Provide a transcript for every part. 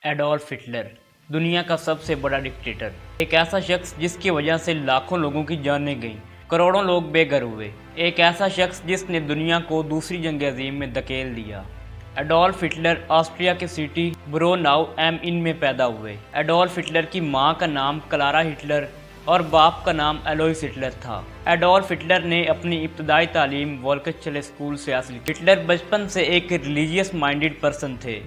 Adolf Hitler दुनिया का सबसे बड़ा डिक्टेटर, एक ऐसा शख्स जिसकी वजह से लाखों लोगों की जानें गईं, करोड़ों लोग बेघर हुए। एक ऐसा शख्स जिसने दुनिया को दूसरी जंग अजीम में धकेल दिया। एडोल्फ हिटलर ऑस्ट्रिया के सिटी ब्रोनाउ एम इन में पैदा हुए। एडोल्फ हिटलर की मां का नाम क्लारा हिटलर और बाप का नाम एलोइस हिटलर था। एडोल्फ हिटलर ने अपनी इब्तदाई तालीम वोल्केंशले स्कूल से हासिल की। हिटलर बचपन से एक रिलीजियस माइंडेड पर्सन थे।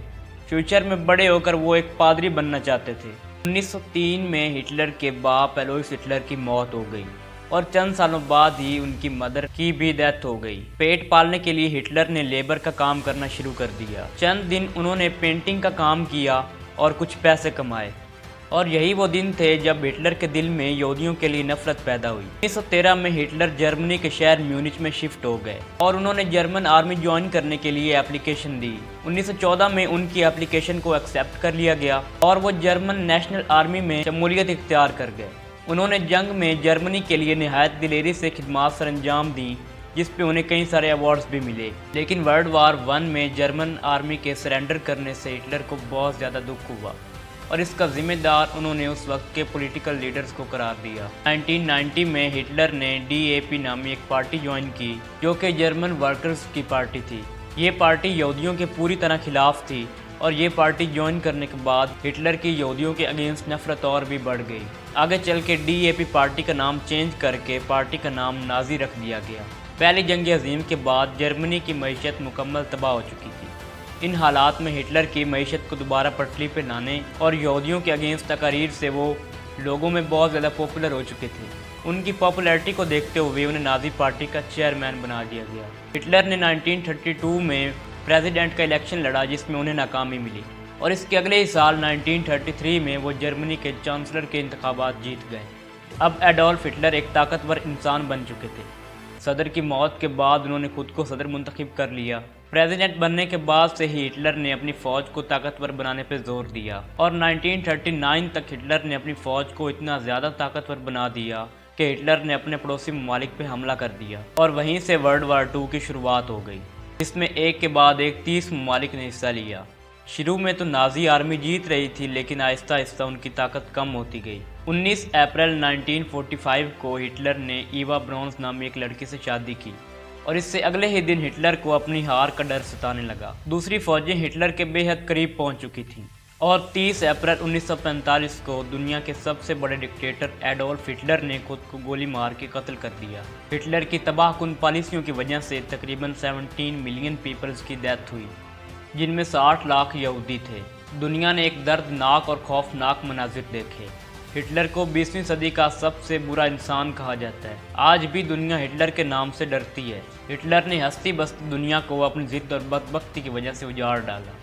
फ्यूचर में बड़े होकर वो एक पादरी बनना चाहते थे। 1903 में हिटलर के बाप एलोइस हिटलर की मौत हो गई और चंद सालों बाद ही उनकी मदर की भी डेथ हो गई। पेट पालने के लिए हिटलर ने लेबर का काम करना शुरू कर दिया। चंद दिन उन्होंने पेंटिंग का काम किया और कुछ पैसे कमाए, और यही वो दिन थे जब हिटलर के दिल में यहूदियों के लिए नफरत पैदा हुई। 1913 में हिटलर जर्मनी के शहर म्यूनिच में शिफ्ट हो गए और उन्होंने जर्मन आर्मी ज्वाइन करने के लिए एप्लीकेशन दी। 1914 में उनकी एप्लीकेशन को एक्सेप्ट कर लिया गया और वो जर्मन नेशनल आर्मी में शमूलियत इख्तियार कर गए। उन्होंने जंग में जर्मनी के लिए निहायत दिलेरी से खिदमात सर अंजाम दी, जिस पे उन्हें कई सारे अवार्ड्स भी मिले। लेकिन वर्ल्ड वार 1 में जर्मन आर्मी के सरेंडर करने से हिटलर को बहुत ज़्यादा दुख हुआ और इसका जिम्मेदार उन्होंने उस वक्त के पॉलिटिकल लीडर्स को करार दिया। 1990 में हिटलर ने DAP नामी एक पार्टी ज्वाइन की, जो कि जर्मन वर्कर्स की पार्टी थी। ये पार्टी यहूदियों के पूरी तरह खिलाफ थी और ये पार्टी ज्वाइन करने के बाद हिटलर की यहूदियों के अगेंस्ट नफरत और भी बढ़ गई। आगे चल के DAP पार्टी का नाम चेंज करके पार्टी का नाम नाजी रख दिया गया। पहली जंग अजीम के बाद जर्मनी की मईशत मुकम्मल तबाह हो चुकी थी। इन हालात में हिटलर की मईशत को दोबारा पटरी पर लाने और यहूदियों के अगेंस्ट तकारीर से वो लोगों में बहुत ज़्यादा पॉपुलर हो चुके थे। उनकी पॉपुलैरिटी को देखते हुए उन्हें नाजी पार्टी का चेयरमैन बना दिया गया। हिटलर ने 1932 में प्रेसिडेंट का इलेक्शन लड़ा, जिसमें उन्हें नाकामी मिली, और इसके अगले ही साल 1933 में वो जर्मनी के चांसलर के इंतखाबात जीत गए। अब एडोल्फ हिटलर एक ताकतवर इंसान बन चुके थे। सदर की मौत के बाद उन्होंने खुद को सदर मुंतखब कर लिया। प्रेसिडेंट बनने के बाद से ही हिटलर ने अपनी फ़ौज को ताकतवर बनाने पर जोर दिया और 1939 तक हिटलर ने अपनी फ़ौज को इतना ज़्यादा ताकतवर बना दिया कि हिटलर ने अपने पड़ोसी ममालिक पर हमला कर दिया और वहीं से वर्ल्ड वार 2 की शुरुआत हो गई, जिसमें एक के बाद एक 30 ममालिक ने हिस्सा लिया। शुरू में तो नाजी आर्मी जीत रही थी, लेकिन आहिस्ता आहिस्ता उनकी ताकत कम होती गई। 19 अप्रैल 1945 को हिटलर ने ईवा ब्रॉन्स नामी एक लड़की से शादी की और इससे अगले ही दिन हिटलर को अपनी हार का डर सताने लगा। दूसरी फौजें हिटलर के बेहद करीब पहुंच चुकी थीं और 30 अप्रैल 1945 को दुनिया के सबसे बड़े डिक्टेटर एडोल्फ हिटलर ने खुद को गोली मार के कत्ल कर दिया। हिटलर की तबाहकुन पॉलिसियों की वजह से तकरीबन 17 मिलियन पीपल्स की डेथ हुई, जिनमें 60 लाख यहूदी थे। दुनिया ने एक दर्दनाक और खौफनाक मनाजिर देखे। हिटलर को 20वीं सदी का सबसे बुरा इंसान कहा जाता है। आज भी दुनिया हिटलर के नाम से डरती है। हिटलर ने हस्ती बस्ती दुनिया को अपनी जिद और बदबख्ती की वजह से उजाड़ डाला।